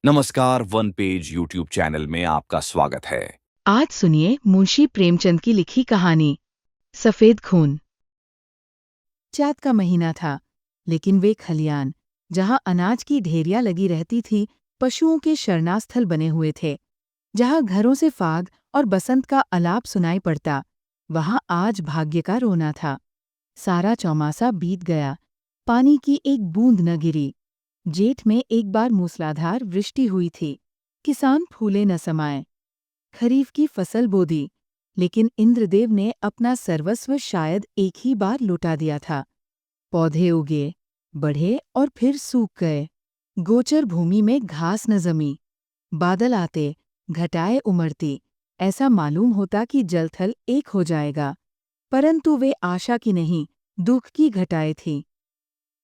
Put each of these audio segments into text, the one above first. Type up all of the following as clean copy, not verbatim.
नमस्कार, one page YouTube channel में आपका स्वागत है। आज सुनिए मुंशी प्रेमचंद की लिखी कहानी सफेद खून। चैत का महीना था, लेकिन वे खलियान, जहां अनाज की ढेरियां लगी रहती थी, पशुओं के शरणास्थल बने हुए थे। जहां घरों से फाग और बसंत का अलाप सुनाई पड़ता, वहां आज भाग्य का रोना था। सारा चौमासा बीत गया, पानी की एक बूंद न गिरी। जेठ में एक बार मूसलाधार वृष्टि हुई थी। किसान फूले न समाये। खरीफ की फसल बो दी, लेकिन इंद्रदेव ने अपना सर्वस्व शायद एक ही बार लुटा दिया था। पौधे उगे, बढ़े और फिर सूख गए। गोचर भूमि में घास न जमी। बादल आते, घटाएं उमड़ती, ऐसा मालूम होता कि जलथल एक हो जाएगा। परंतु वे आशा की नहीं, दुख की घटाएं थीं।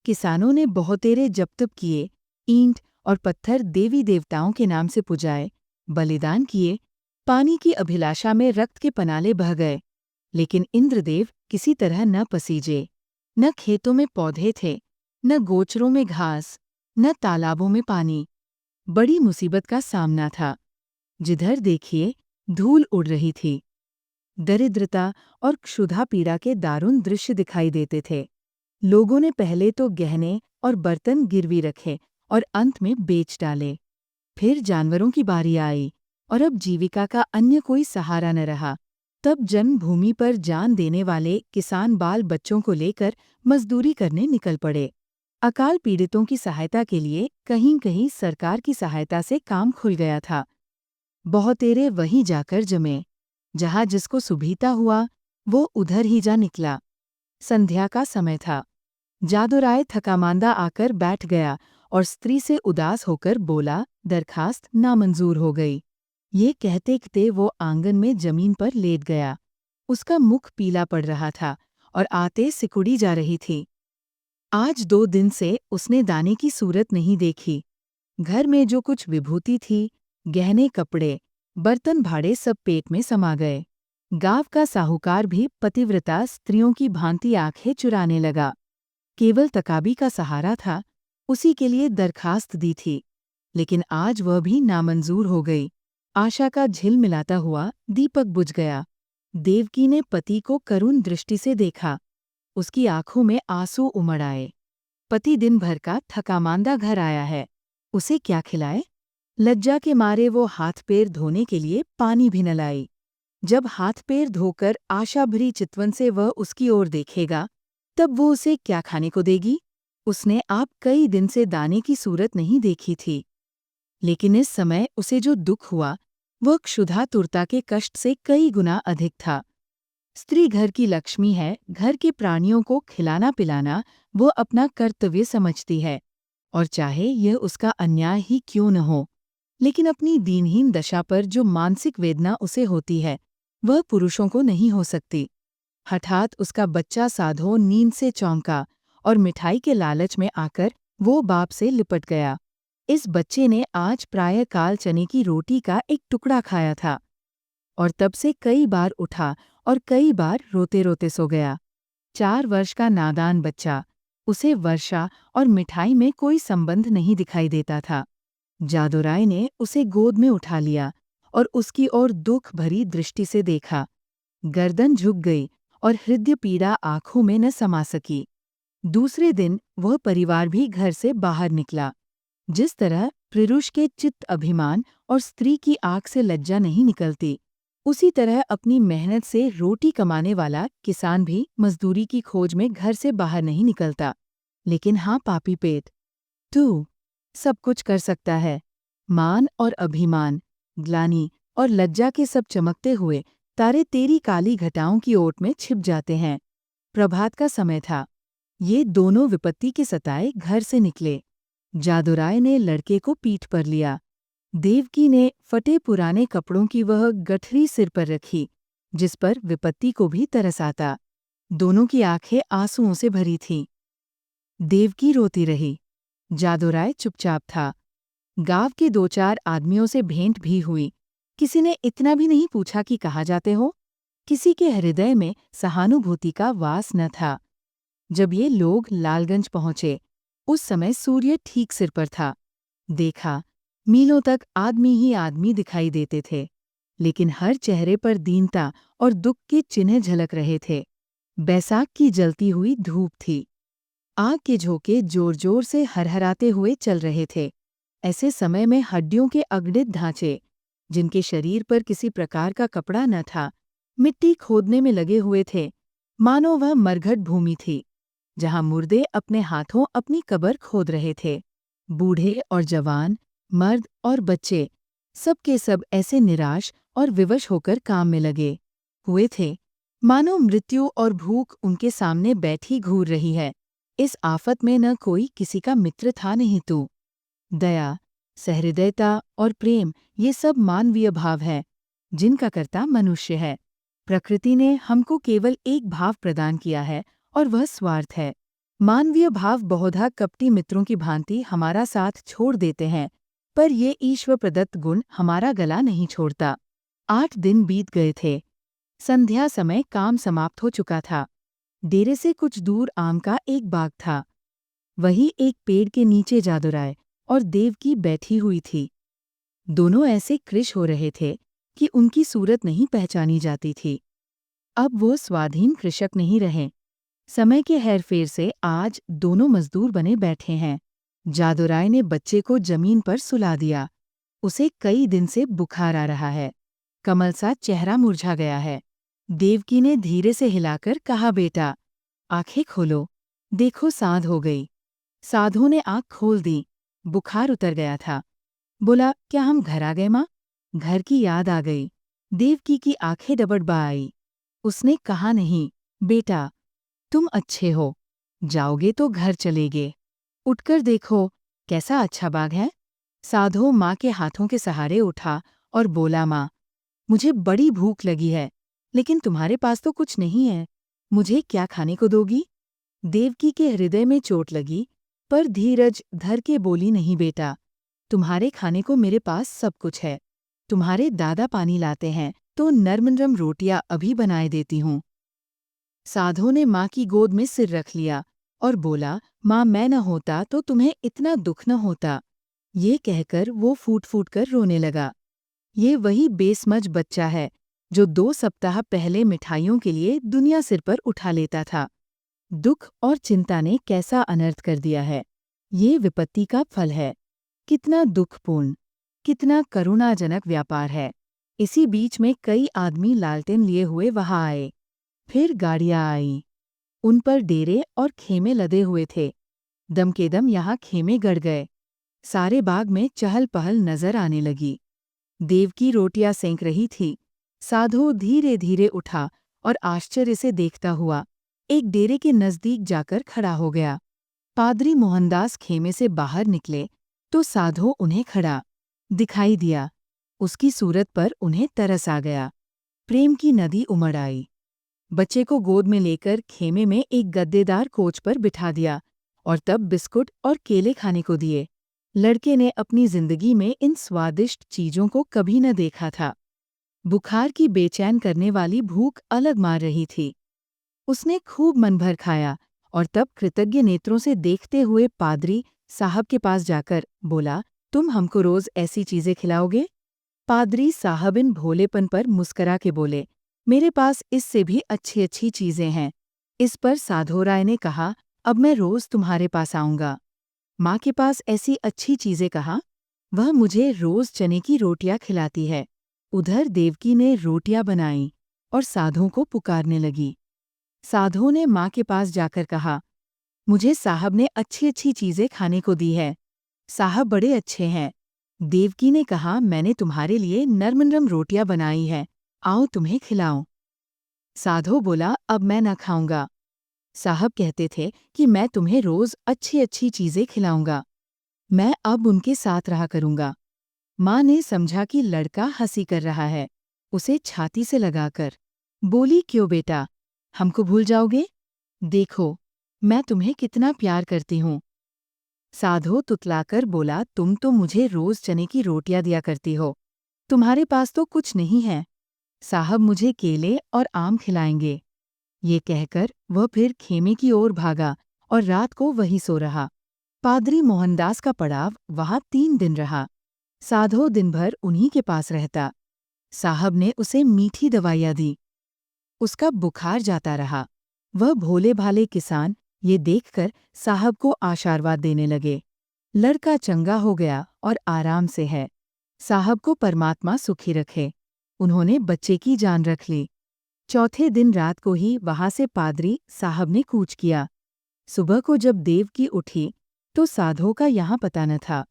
किसानों ने बहुतेरे जप-तप किए, ईंट और पत्थर देवी देवताओं के नाम से पुजाए, बलिदान किए, पानी की अभिलाषा में रक्त के पनाले बह गए, लेकिन इंद्रदेव किसी तरह न पसीजे। न खेतों में पौधे थे, न गोचरों में घास, न तालाबों में पानी। बड़ी मुसीबत का सामना था। जिधर देखिए, धूल उड़ रही थी। दरिद्रता और क्षुधा पीड़ा के दारुण दृश्य दिखाई देते थे। लोगों ने पहले तो गहने और बर्तन गिरवी रखे और अंत में बेच डाले। फिर जानवरों की बारी आई और अब जीविका का अन्य कोई सहारा न रहा। तब जन्मभूमि पर जान देने वाले किसान बाल बच्चों को लेकर मजदूरी करने निकल पड़े। अकाल पीड़ितों की सहायता के लिए कहीं-कहीं सरकार की सहायता से काम खुल गया था। बहुतेरे वहीं जाकर जमे। जहाँ जिसको सुभीता हुआ, वो उधर ही जा निकला। संध्या का समय था। जादूराय थकामांदा आकर बैठ गया और स्त्री से उदास होकर बोला, दरखास्त नामंजूर हो गई। ये कहते-कहते वो आंगन में जमीन पर लेट गया। उसका मुख पीला पड़ रहा था और आते सिकुड़ी जा रही थी। आज 2 दिन से उसने दाने की सूरत नहीं देखी। घर में जो कुछ विभूति थी, गहने कपड़े, बर्तन भाड़े सब पेट में समा गए। गाँव का साहूकार भी पतिव्रता स्त्रियों की भांति आंखें चुराने लगा। केवल तकाबी का सहारा था, उसी के लिए दरखास्त दी थी, लेकिन आज वह भी नामंजूर हो गई। आशा का झिलमिलाता हुआ दीपक बुझ गया। देवकी ने पति को करुण दृष्टि से देखा। उसकी आंखों में आंसू उमड़ आए। पति दिन भर का थकामांदा घर आया है, उसे क्या खिलाए? लज्जा के मारे वो हाथ पैर धोने के लिए पानी भी न लाई। जब हाथ पैर धोकर आशा भरी चितवन से वह उसकी ओर देखेगा, तब वो उसे क्या खाने को देगी? उसने आप कई दिन से दाने की सूरत नहीं देखी थी। लेकिन इस समय उसे जो दुख हुआ, वह क्षुधातुरता के कष्ट से कई गुना अधिक था। स्त्री घर की लक्ष्मी है, घर के प्राणियों को खिलाना पिलाना वो अपना कर्तव्य समझती है, और चाहे यह उसका अन्याय ही क्यों न हो। लेकिन अपनी दीनहीन दशा पर जो मानसिक वेदना उसे होती है, वह पुरुषों को नहीं हो सकती। हठात उसका बच्चा साधो नींद से चौंका और मिठाई के लालच में आकर वो बाप से लिपट गया। इस बच्चे ने आज प्रायःकाल चने की रोटी का एक टुकड़ा खाया था और तब से कई बार उठा और कई बार रोते-रोते सो गया। 4 वर्ष का नादान बच्चा, उसे वर्षा और मिठाई में कोई संबंध नहीं दिखाई देता था। जादूराय ने उसे गोद में उठा लिया और उसकी ओर दुख भरी दृष्टि से देखा। गर्दन झुक गई और हृदय पीड़ा आंखों में न समा सकी। दूसरे दिन वह परिवार भी घर से बाहर निकला। जिस तरह पुरुष के चित्त अभिमान और स्त्री की आंख से लज्जा नहीं निकलती, उसी तरह अपनी मेहनत से रोटी कमाने वाला किसान भी मजदूरी की खोज में घर से बाहर नहीं निकलता। लेकिन हाँ पापी पेट, तू सब कुछ कर सकता है। मान और अभिमान, ग्लानि और लज्जा के सब चमकते हुए तारे तेरी काली घटाओं की ओट में छिप जाते हैं। प्रभात का समय था। ये दोनों विपत्ति के सताए घर से निकले। जादूराय ने लड़के को पीठ पर लिया। देवकी ने फटे पुराने कपड़ों की वह गठरी सिर पर रखी, जिस पर विपत्ति को भी तरस आता। दोनों की आंखें आंसुओं से भरी थीं। देवकी रोती रही। जादूराय चुपचाप था। गांव के 2-4 आदमियों से भेंट भी हुई। किसी ने इतना भी नहीं पूछा कि कहाँ जाते हो। किसी के हृदय में सहानुभूति का वास न था। जब ये लोग लालगंज पहुंचे, उस समय सूर्य ठीक सिर पर था। देखा, मीलों तक आदमी ही आदमी दिखाई देते थे, लेकिन हर चेहरे पर दीनता और दुख के चिन्ह झलक रहे थे। बैसाख की जलती हुई धूप थी। आग के झोंके जोर जोर से हरहराते हुए चल रहे थे। ऐसे समय में हड्डियों के अगणित ढांचे, जिनके शरीर पर किसी प्रकार का कपड़ा न था, मिट्टी खोदने में लगे हुए थे, मानो वह मरघट भूमि थी, जहां मुर्दे अपने हाथों अपनी कब्र खोद रहे थे। बूढ़े और जवान, मर्द और बच्चे, सब के सब ऐसे निराश और विवश होकर काम में लगे हुए थे, मानो मृत्यु और भूख उनके सामने बैठी घूर रही है। इस आफत में न कोई किसी का मित्र था नहीं तू। दया, सहृदयता और प्रेम ये सब मानवीय भाव है, जिनका कर्ता मनुष्य है। प्रकृति ने हमको केवल एक भाव प्रदान किया है और वह स्वार्थ है। मानवीय भाव बहुधा कपटी मित्रों की भांति हमारा साथ छोड़ देते हैं, पर ये ईश्वर प्रदत्त गुण हमारा गला नहीं छोड़ता। 8 दिन बीत गए थे। संध्या समय काम समाप्त हो चुका था। डेरे से कुछ दूर आम का एक बाग था। वही एक पेड़ के नीचे जादुराय और देवकी बैठी हुई थी। दोनों ऐसे कृश हो रहे थे कि उनकी सूरत नहीं पहचानी जाती थी। अब वो स्वाधीन कृषक नहीं रहे। समय के हेरफेर से आज दोनों मजदूर बने बैठे हैं। जादुराय ने बच्चे को जमीन पर सुला दिया। उसे कई दिन से बुखार आ रहा है। कमल सा चेहरा मुरझा गया है। देवकी ने धीरे से हिलाकर कहा, बेटा, आंखें खोलो, देखो सांझ हो गई। साधु ने आंख खोल दी। बुखार उतर गया था। बोला, क्या हम घर आ गए माँ? घर की याद आ गई। देवकी की आंखें डबडबा आई। उसने कहा, नहीं बेटा, तुम अच्छे हो, जाओगे तो घर चलेगे। उठकर देखो कैसा अच्छा बाग है। साधु माँ के हाथों के सहारे उठा और बोला, माँ, मुझे बड़ी भूख लगी है, लेकिन तुम्हारे पास तो कुछ नहीं है। मुझे क्या खाने को दोगी? देवकी के हृदय में चोट लगी, पर धीरज धर के बोली, नहीं बेटा, तुम्हारे खाने को मेरे पास सब कुछ है। तुम्हारे दादा पानी लाते हैं तो नरम नरम रोटियां अभी बनाए देती हूँ। साधु ने माँ की गोद में सिर रख लिया और बोला, माँ, मैं न होता तो तुम्हें इतना दुख न होता। ये कहकर वो फूट फूट कर रोने लगा। ये वही बेसमझ बच्चा है जो 2 सप्ताह पहले मिठाइयों के लिए दुनिया सिर पर उठा लेता था। दुख और चिंता ने कैसा अनर्थ कर दिया है। ये विपत्ति का फल है। कितना दुखपूर्ण, कितना करुणाजनक व्यापार है। इसी बीच में कई आदमी लालटेन लिए हुए वहां आए। फिर गाड़ियां आईं। उन पर डेरे और खेमे लदे हुए थे। दम के दम यहाँ खेमे गड़ गए। सारे बाग में चहल पहल नजर आने लगी। देवकी रोटियां सेंक रही थी। साधु धीरे धीरे उठा और आश्चर्य से देखता हुआ एक डेरे के नजदीक जाकर खड़ा हो गया। पादरी मोहनदास खेमे से बाहर निकले तो साधु उन्हें खड़ा दिखाई दिया। उसकी सूरत पर उन्हें तरस आ गया। प्रेम की नदी उमड़ आई। बच्चे को गोद में लेकर खेमे में एक गद्देदार कोच पर बिठा दिया और तब बिस्कुट और केले खाने को दिए। लड़के ने अपनी जिंदगी में इन स्वादिष्ट चीजों को कभी न देखा था। बुखार की बेचैन करने वाली भूख अलग मार रही थी। उसने खूब मन भर खाया और तब कृतज्ञ नेत्रों से देखते हुए पादरी साहब के पास जाकर बोला, तुम हमको रोज ऐसी चीजें खिलाओगे? पादरी साहब इन भोलेपन पर मुस्करा के बोले, मेरे पास इससे भी अच्छी अच्छी चीजें हैं। इस पर साधोराय ने कहा, अब मैं रोज तुम्हारे पास आऊंगा। माँ के पास ऐसी अच्छी चीजें कहाँ? वह मुझे रोज चने की रोटियां खिलाती है। उधर देवकी ने रोटियां बनाई और साधु को पुकारने लगी। साधु ने माँ के पास जाकर कहा, मुझे साहब ने अच्छी अच्छी चीजें खाने को दी है। साहब बड़े अच्छे हैं। देवकी ने कहा, मैंने तुम्हारे लिए नरम नरम रोटियां बनाई हैं, आओ तुम्हें खिलाऊं। साधु बोला, अब मैं न खाऊंगा। साहब कहते थे कि मैं तुम्हें रोज अच्छी अच्छी चीजें खिलाऊंगा। मैं अब उनके साथ रहा करूंगा। माँ ने समझा कि लड़का हंसी कर रहा है। उसे छाती से लगाकर बोली, क्यों बेटा, हमको भूल जाओगे? देखो, मैं तुम्हें कितना प्यार करती हूँ। साधु तुतलाकर बोला, तुम तो मुझे रोज चने की रोटियां दिया करती हो। तुम्हारे पास तो कुछ नहीं है। साहब मुझे केले और आम खिलाएंगे। ये कहकर वह फिर खेमे की ओर भागा और रात को वहीं सो रहा। पादरी मोहनदास का पड़ाव वहां 3 दिन रहा। साधो दिन भर उन्हीं के पास रहता। साहब ने उसे मीठी दवाइयाँ दी। उसका बुखार जाता रहा। वह भोले भाले किसान ये देखकर साहब को आशीर्वाद देने लगे। लड़का चंगा हो गया और आराम से है। साहब को परमात्मा सुखी रखे। उन्होंने बच्चे की जान रख ली। चौथे दिन रात को ही वहां से पादरी साहब ने कूच किया। सुबह को जब देवकी उठी तो साधो का यहाँ पता न था।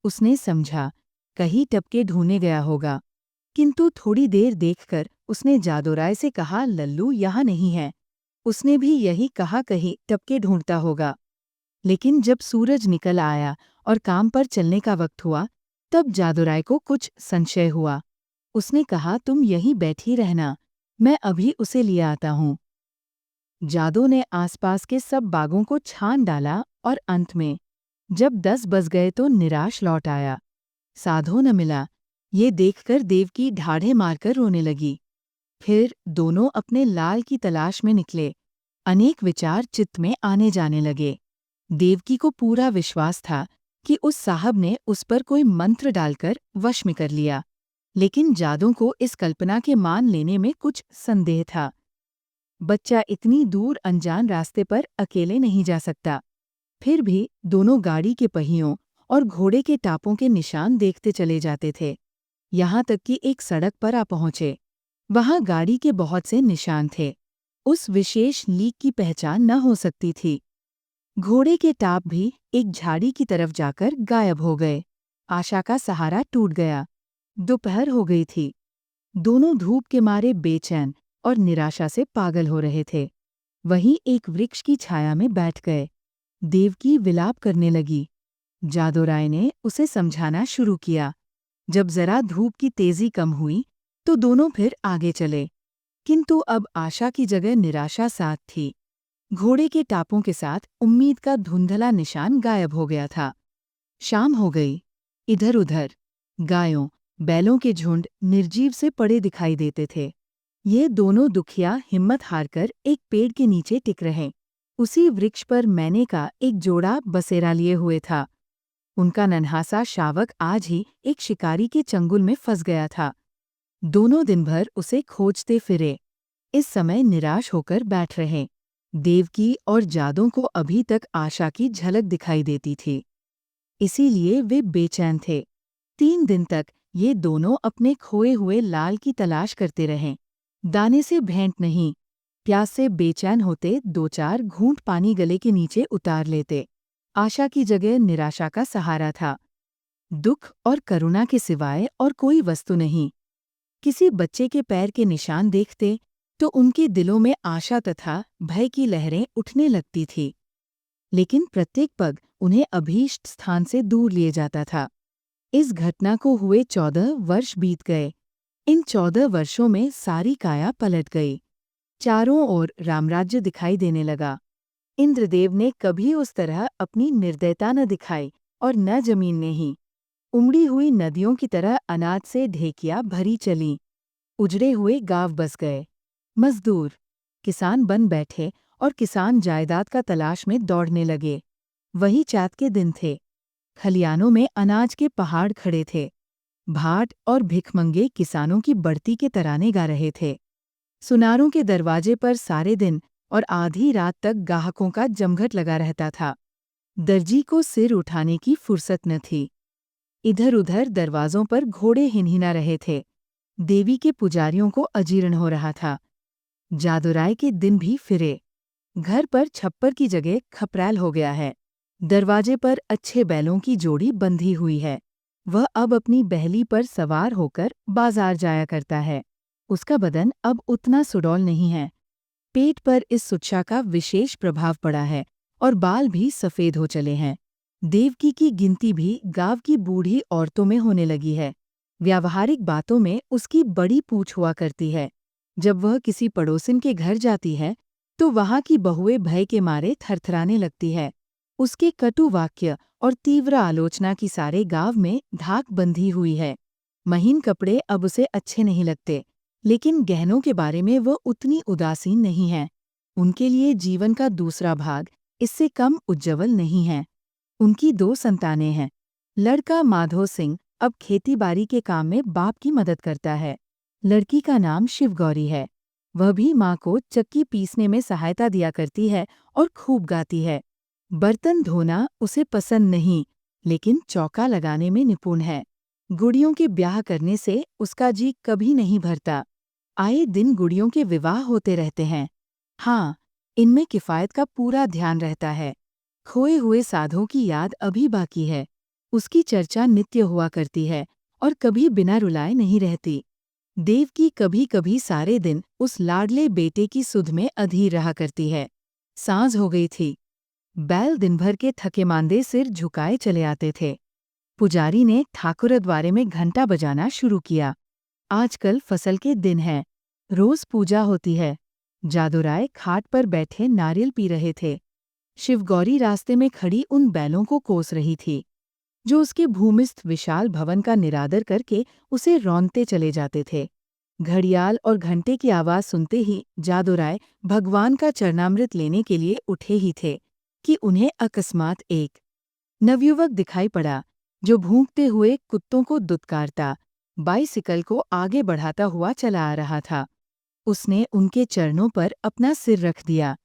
उसने समझा कहीं टपके ढूंढने गया होगा, किंतु थोड़ी देर देखकर उसने जादूराय से कहा, लल्लू यहाँ नहीं है। उसने भी यही कहा, कहीं टपके ढूंढता होगा। लेकिन जब सूरज निकल आया और काम पर चलने का वक्त हुआ, तब जादूराय को कुछ संशय हुआ। उसने कहा, तुम यहीं बैठी रहना, मैं अभी उसे लिए आता हूँ। जादू ने आसपास के सब बागों को छान डाला और अंत में जब 10 बज गए तो निराश लौट आया। साधो न मिला। ये देखकर देवकी ढाढ़े मारकर रोने लगी। फिर दोनों अपने लाल की तलाश में निकले। अनेक विचार चित्त में आने जाने लगे। देवकी को पूरा विश्वास था कि उस साहब ने उस पर कोई मंत्र डालकर वश में कर लिया, लेकिन जादू को इस कल्पना के मान लेने में कुछ संदेह था। बच्चा इतनी दूर अनजान रास्ते पर अकेले नहीं जा सकता। फिर भी दोनों गाड़ी के पहियों और घोड़े के टापों के निशान देखते चले जाते थे। यहाँ तक कि एक सड़क पर आ पहुँचे। वहाँ गाड़ी के बहुत से निशान थे। उस विशेष लीक की पहचान न हो सकती थी। घोड़े के टाप भी एक झाड़ी की तरफ जाकर गायब हो गए। आशा का सहारा टूट गया। दोपहर हो गई थी। दोनों धूप के मारे बेचैन और निराशा से पागल हो रहे थे। वहीं एक वृक्ष की छाया में बैठ गए। देवकी विलाप करने लगी। जादूराय ने उसे समझाना शुरू किया। जब जरा धूप की तेजी कम हुई तो दोनों फिर आगे चले, किंतु अब आशा की जगह निराशा साथ थी। घोड़े के टापों के साथ उम्मीद का धुंधला निशान गायब हो गया था। शाम हो गई। इधर उधर गायों बैलों के झुंड निर्जीव से पड़े दिखाई देते थे। ये दोनों दुखिया हिम्मत हारकर एक पेड़ के नीचे टिक रहे। उसी वृक्ष पर मैने का एक जोड़ा बसेरा लिए हुए था। उनका नन्हासा शावक आज ही एक शिकारी के चंगुल में फंस गया था। दोनों दिन भर उसे खोजते फिरे। इस समय निराश होकर बैठ रहे। देवकी और जादू को अभी तक आशा की झलक दिखाई देती थी, इसीलिए वे बेचैन थे। 3 दिन तक ये दोनों अपने खोए हुए लाल की तलाश करते रहे। दाने से भेंट नहीं, प्यास से बेचैन होते 2-4 घूंट पानी गले के नीचे उतार लेते। आशा की जगह निराशा का सहारा था। दुख और करुणा के सिवाय और कोई वस्तु नहीं। किसी बच्चे के पैर के निशान देखते तो उनके दिलों में आशा तथा भय की लहरें उठने लगती थी, लेकिन प्रत्येक पग उन्हें अभीष्ट स्थान से दूर लिए जाता था। इस घटना को हुए 14 वर्ष बीत गए। इन 14 वर्षों में सारी काया पलट गई। चारों ओर रामराज्य दिखाई देने लगा। इंद्रदेव ने कभी उस तरह अपनी निर्दयता न दिखाई और न जमीन ने ही। उमड़ी हुई नदियों की तरह अनाज से ढेकियां भरी चलीं। उजड़े हुए गांव बस गए। मजदूर किसान बन बैठे और किसान जायदाद का तलाश में दौड़ने लगे। वही चैत के दिन थे। खलियानों में अनाज के पहाड़ खड़े थे। भाट और भिखमंगे किसानों की बढ़ती के तराने गा रहे थे। सुनारों के दरवाजे पर सारे दिन और आधी रात तक गाहकों का जमघट लगा रहता था। दर्जी को सिर उठाने की फुर्सत न थी। इधर उधर दरवाजों पर घोड़े हिनहिना रहे थे। देवी के पुजारियों को अजीर्ण हो रहा था। जादूराय के दिन भी फिरे। घर पर छप्पर की जगह खपरैल हो गया है। दरवाजे पर अच्छे बैलों की जोड़ी बंधी हुई है। वह अब अपनी बहली पर सवार होकर बाजार जाया करता है। उसका बदन अब उतना सुडौल नहीं है। पेट पर इस सुच्छा का विशेष प्रभाव पड़ा है और बाल भी सफ़ेद हो चले हैं। देवकी की गिनती भी गांव की बूढ़ी औरतों में होने लगी है। व्यावहारिक बातों में उसकी बड़ी पूछ हुआ करती है। जब वह किसी पड़ोसिन के घर जाती है तो वहाँ की बहुएं भय के मारे थरथराने लगती है। उसके कटु वाक्य और तीव्र आलोचना की सारे गांव में धाक बंधी हुई है। महीन कपड़े अब उसे अच्छे नहीं लगते, लेकिन गहनों के बारे में वह उतनी उदासीन नहीं है। उनके लिए जीवन का दूसरा भाग इससे कम उज्ज्वल नहीं है। उनकी 2 संतानें हैं। लड़का माधो सिंह अब खेती-बाड़ी के काम में बाप की मदद करता है। लड़की का नाम शिवगौरी है। वह भी माँ को चक्की पीसने में सहायता दिया करती है और खूब गाती है। बर्तन धोना उसे पसंद नहीं, लेकिन चौका लगाने में निपुण है। गुड़ियों के ब्याह करने से उसका जी कभी नहीं भरता। आए दिन गुड़ियों के विवाह होते रहते हैं। हाँ, इनमें किफ़ायत का पूरा ध्यान रहता है। खोए हुए साधों की याद अभी बाकी है। उसकी चर्चा नित्य हुआ करती है और कभी बिना रुलाए नहीं रहती। देव की कभी-कभी सारे दिन उस लाडले बेटे की सुध में अधीर रहा करती है। सांझ हो गई थी। बैल दिन भर के थके-मांदे सिर झुकाए चले आते थे। पुजारी ने ठाकुरद्वारे में घंटा बजाना शुरू किया। आजकल फसल के दिन हैं। रोज पूजा होती है। जादूराय खाट पर बैठे नारियल पी रहे थे। शिवगौरी रास्ते में खड़ी उन बैलों को कोस रही थी, जो उसके भूमिस्थ विशाल भवन का निरादर करके उसे रौंदते चले जाते थे। घड़ियाल और घंटे की आवाज सुनते ही जादूराय भगवान का चरणामृत लेने के लिए उठे ही थे कि उन्हें अकस्मात एक नवयुवक दिखाई पड़ा, जो भूंकते हुए कुत्तों को दुत्कारता बाइसिकल को आगे बढ़ाता हुआ चला आ रहा था। उसने उनके चरणों पर अपना सिर रख दिया।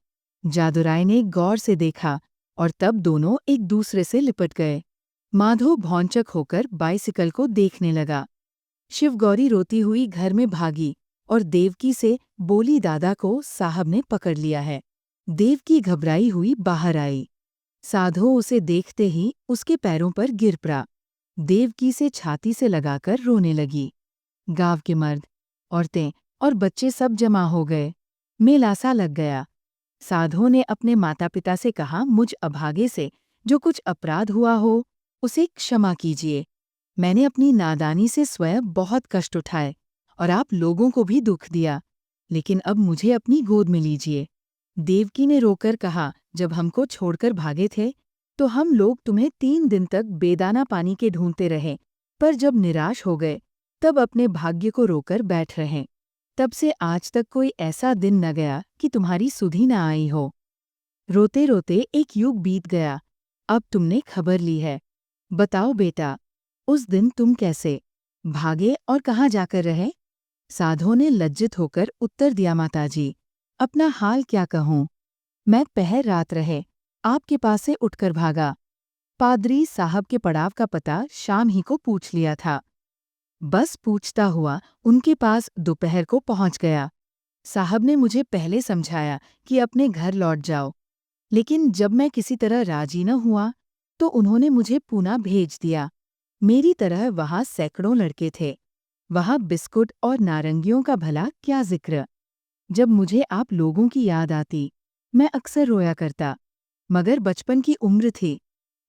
जादूराय ने गौर से देखा और तब दोनों एक दूसरे से लिपट गए। माधो भौंचक होकर बाइसिकल को देखने लगा। शिवगौरी रोती हुई घर में भागी और देवकी से बोली, दादा को साहब ने पकड़ लिया है। देवकी घबराई हुई बाहर आई। साधो उसे देखते ही उसके पैरों पर गिर पड़ा। देवकी से छाती से लगाकर रोने लगी। गांव के मर्द, औरतें और बच्चे सब जमा हो गए। मेलासा लग गया। साधो ने अपने माता पिता से कहा, मुझ अभागे से जो कुछ अपराध हुआ हो उसे क्षमा कीजिए। मैंने अपनी नादानी से स्वयं बहुत कष्ट उठाए और आप लोगों को भी दुख दिया, लेकिन अब मुझे अपनी गोद में लीजिए। देवकी ने रोकर कहा, जब हमको छोड़कर भागे थे तो हम लोग तुम्हें 3 दिन तक बेदाना पानी के ढूंढते रहे, पर जब निराश हो गए तब अपने भाग्य को रोकर बैठ रहे। तब से आज तक कोई ऐसा दिन न गया कि तुम्हारी सुधि न आई हो। रोते रोते एक युग बीत गया। अब तुमने खबर ली है। बताओ बेटा, उस दिन तुम कैसे भागे और कहाँ जाकर रहे? साधो ने लज्जित होकर उत्तर दिया, माताजी, अपना हाल क्या कहूँ। मैं पहर रात रहे आपके पास से उठकर भागा। पादरी साहब के पड़ाव का पता शाम ही को पूछ लिया था। बस पूछता हुआ उनके पास दोपहर को पहुंच गया। साहब ने मुझे पहले समझाया कि अपने घर लौट जाओ, लेकिन जब मैं किसी तरह राजी न हुआ तो उन्होंने मुझे पूना भेज दिया। मेरी तरह वहाँ सैकड़ों लड़के थे। वहाँ बिस्कुट और नारंगियों का भला क्या जिक्र। जब मुझे आप लोगों की याद आती, मैं अक्सर रोया करता, मगर बचपन की उम्र थी।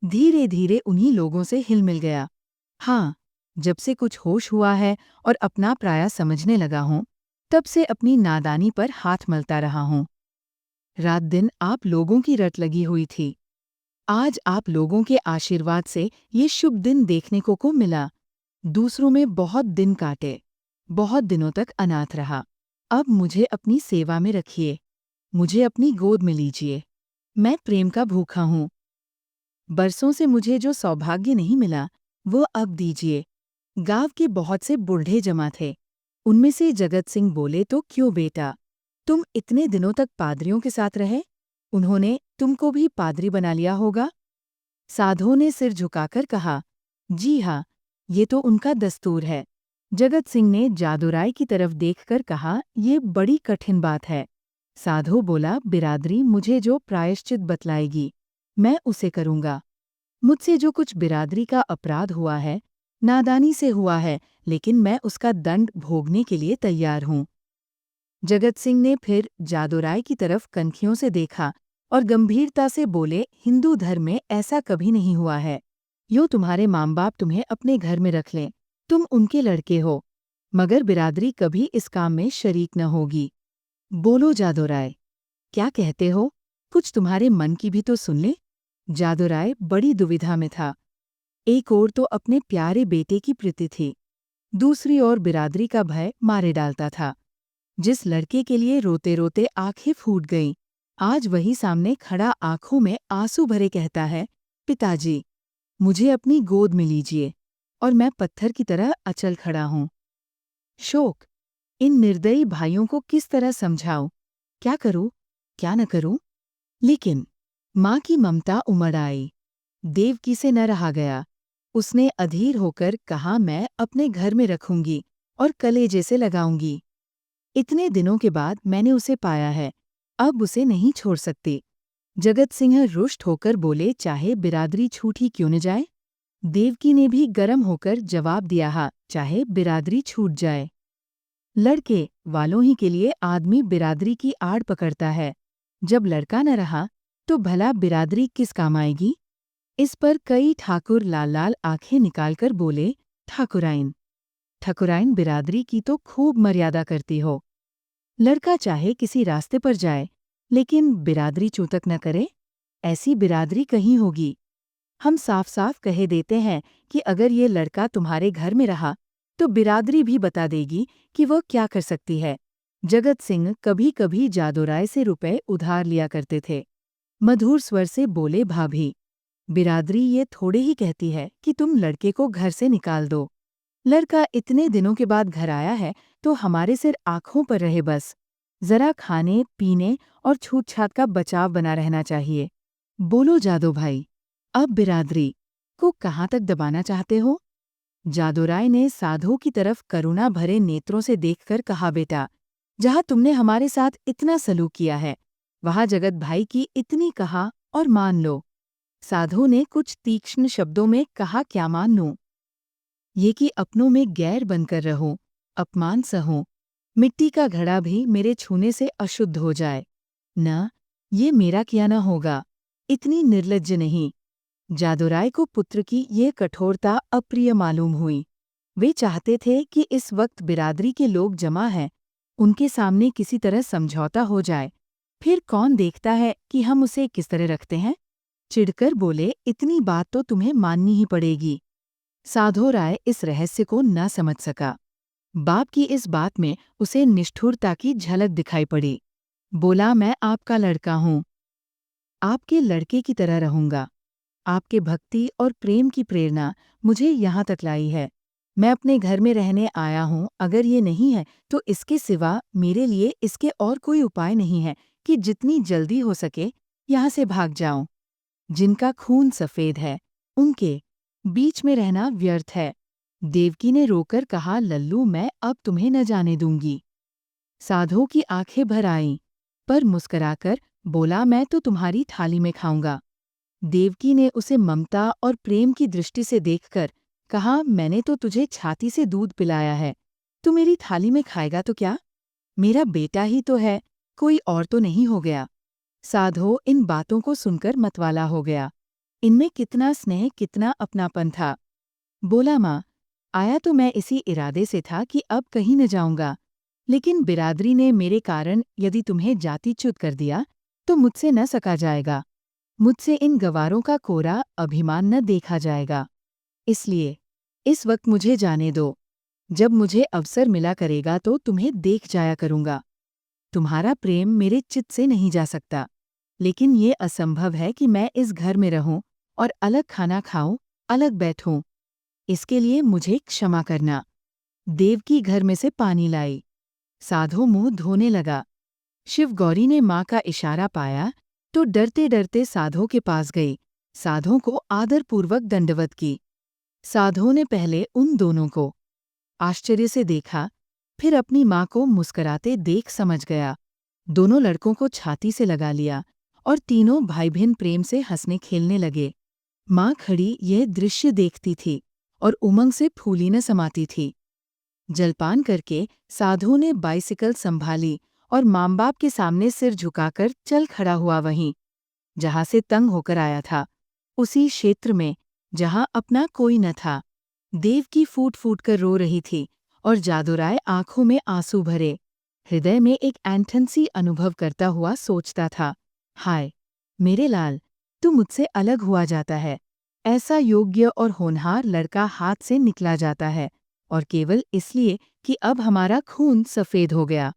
धीरे धीरे उन्हीं लोगों से हिल मिल गया। हाँ, जब से कुछ होश हुआ है और अपना प्राय समझने लगा हूँ, तब से अपनी नादानी पर हाथ मलता रहा हूँ। रात दिन आप लोगों की रट लगी हुई थी। आज आप लोगों के आशीर्वाद से ये शुभ दिन देखने को मिला। दूसरों में बहुत दिन काटे, बहुत दिनों तक अनाथ रहा। अब मुझे अपनी सेवा में रखिए, मुझे अपनी गोद में लीजिए। मैं प्रेम का भूखा हूँ। बरसों से मुझे जो सौभाग्य नहीं मिला, वो अब दीजिए। गांव के बहुत से बूढ़े जमा थे। उनमें से जगत सिंह बोले, तो क्यों बेटा, तुम इतने दिनों तक पादरियों के साथ रहे, उन्होंने तुमको भी पादरी बना लिया होगा। साधो ने सिर झुकाकर कहा, जी हाँ, ये तो उनका दस्तूर है। जगत सिंह ने जादूराय की तरफ देखकर कहा, ये बड़ी कठिन बात है। साधो बोला, बिरादरी मुझे जो प्रायश्चित बतलाएगी मैं उसे करूँगा। मुझसे जो कुछ बिरादरी का अपराध हुआ है, नादानी से हुआ है, लेकिन मैं उसका दंड भोगने के लिए तैयार हूँ। जगत सिंह ने फिर जादूराय की तरफ कनखियों से देखा और गंभीरता से बोले, हिंदू धर्म में ऐसा कभी नहीं हुआ है। यो तुम्हारे माँ बाप तुम्हें अपने घर में रख लें, तुम उनके लड़के हो, मगर बिरादरी कभी इस काम में शरीक न होगी। बोलो जादूराय, क्या कहते हो? कुछ तुम्हारे मन की भी तो सुन ले। जादूराय बड़ी दुविधा में था। एक ओर तो अपने प्यारे बेटे की प्रीति थी, दूसरी ओर बिरादरी का भय मारे डालता था। जिस लड़के के लिए रोते रोते आंखें फूट गईं, आज वही सामने खड़ा आंखों में आंसू भरे कहता है, पिताजी, मुझे अपनी गोद में लीजिए, और मैं पत्थर की तरह अचल खड़ा हूं। शोक, इन निर्दयी भाइयों को किस तरह समझाऊं? क्या करूं, क्या न करूं? लेकिन मां की ममता उमड़ आई। देवकी से न रहा गया। उसने अधीर होकर कहा, मैं अपने घर में रखूंगी और कलेजे से लगाऊंगी। इतने दिनों के बाद मैंने उसे पाया है, अब उसे नहीं छोड़ सकती। जगत सिंह रुष्ट होकर बोले, चाहे बिरादरी छूटी क्यों न जाए। देवकी ने भी गर्म होकर जवाब दिया, हा, चाहे बिरादरी छूट जाए। लड़के वालों ही के लिए आदमी बिरादरी की आड़ पकड़ता है। जब लड़का न रहा तो भला बिरादरी किस काम आएगी? इस पर कई ठाकुर लाल लाल आंखें निकालकर बोले, ठाकुराइन, ठकुराइन बिरादरी की तो खूब मर्यादा करती हो। लड़का चाहे किसी रास्ते पर जाए, लेकिन बिरादरी चूतक न करे, ऐसी बिरादरी कहीं होगी। हम साफ साफ कहे देते हैं कि अगर ये लड़का तुम्हारे घर में रहा तो बिरादरी भी बता देगी कि वह क्या कर सकती है। जगत सिंह कभी कभी जादूराय से रुपए उधार लिया करते थे। मधुर स्वर से बोले, भाभी, बिरादरी ये थोड़े ही कहती है कि तुम लड़के को घर से निकाल दो। लड़का इतने दिनों के बाद घर आया है तो हमारे सिर आंखों पर रहे बस। जरा खाने पीने और छूट छाट का बचाव बना रहना चाहिए। बोलो जादू भाई, अब बिरादरी को कहाँ तक दबाना चाहते हो? जादूराय ने साधु की तरफ करुणा भरे नेत्रों से देखकर कहा, बेटा, जहाँ तुमने हमारे साथ इतना सलूक किया है, वहाँ जगत भाई की इतनी कहा और मान लो। साधु ने कुछ तीक्ष्ण शब्दों में कहा, क्या मान लूं? ये कि अपनों में गैर बनकर रहूं, अपमान सहूं, मिट्टी का घड़ा भी मेरे छूने से अशुद्ध हो जाए। न, ये मेरा किया न होगा। इतनी निर्लज्ज नहीं। जादूराय को पुत्र की ये कठोरता अप्रिय मालूम हुई। वे चाहते थे कि इस वक्त बिरादरी के लोग जमा हैं, उनके सामने किसी तरह समझौता हो जाए। फिर कौन देखता है कि हम उसे किस तरह रखते हैं। चिढ़कर बोले, इतनी बात तो तुम्हें माननी ही पड़ेगी। साधो राय इस रहस्य को न समझ सका। बाप की इस बात में उसे निष्ठुरता की झलक दिखाई पड़ी। बोला, मैं आपका लड़का हूँ, आपके लड़के की तरह रहूंगा। आपके भक्ति और प्रेम की प्रेरणा मुझे यहाँ तक लाई है। मैं अपने घर में रहने आया हूँ, अगर ये नहीं है तो इसके सिवा मेरे लिए इसके और कोई उपाय नहीं है कि जितनी जल्दी हो सके यहाँ से भाग जाऊं। जिनका खून सफेद है उनके बीच में रहना व्यर्थ है। देवकी ने रोकर कहा, लल्लू, मैं अब तुम्हें न जाने दूंगी। साधु की आंखें भर आईं, पर मुस्कुराकर बोला, मैं तो तुम्हारी थाली में खाऊंगा। देवकी ने उसे ममता और प्रेम की दृष्टि से देखकर कहा, मैंने तो तुझे छाती से दूध पिलाया है, तू मेरी थाली में खाएगा तो क्या? मेरा बेटा ही तो है, कोई और तो नहीं हो गया। साधो इन बातों को सुनकर मतवाला हो गया। इनमें कितना स्नेह, कितना अपनापन था। बोला, माँ, आया तो मैं इसी इरादे से था कि अब कहीं न जाऊंगा, लेकिन बिरादरी ने मेरे कारण यदि तुम्हें जातिच्युत कर दिया तो मुझसे न सका जाएगा। मुझसे इन गवारों का कोरा अभिमान न देखा जाएगा। इसलिए इस वक्त मुझे जाने दो। जब मुझे अवसर मिला करेगा तो तुम्हें देख जाया करूंगा। तुम्हारा प्रेम मेरे चित्त से नहीं जा सकता, लेकिन ये असंभव है कि मैं इस घर में रहूं और अलग खाना खाऊं, अलग बैठूं। इसके लिए मुझे क्षमा करना। देवकी घर में से पानी लाई। साधु मुंह धोने लगा। शिव गौरी ने माँ का इशारा पाया तो डरते डरते साधु के पास गई। साधु को आदरपूर्वक दंडवत की। साधु ने पहले उन दोनों को आश्चर्य से देखा, फिर अपनी माँ को मुस्कुराते देख समझ गया। दोनों लड़कों को छाती से लगा लिया और तीनों भाई बहन प्रेम से हंसने खेलने लगे। माँ खड़ी यह दृश्य देखती थी और उमंग से फूली न समाती थी। जलपान करके साधु ने बाइसिकल संभाली और माँ बाप के सामने सिर झुकाकर चल खड़ा हुआ वहीं जहाँ से तंग होकर आया था, उसी क्षेत्र में जहाँ अपना कोई न था। देवकी फूट फूट कर रो रही थी और जादूराय आंखों में आंसू भरे, हृदय में एक ऐंठन सी अनुभव करता हुआ सोचता था, हाय मेरे लाल, तू मुझसे अलग हुआ जाता है। ऐसा योग्य और होनहार लड़का हाथ से निकला जाता है, और केवल इसलिए कि अब हमारा खून सफेद हो गया।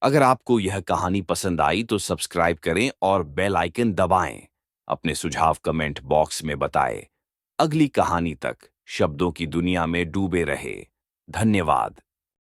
अगर आपको यह कहानी पसंद आई तो सब्सक्राइब करें और बेल आइकन दबाएं। अपने सुझाव कमेंट बॉक्स में बताएं। अगली कहानी तक शब्दों की दुनिया में डूबे रहे। धन्यवाद।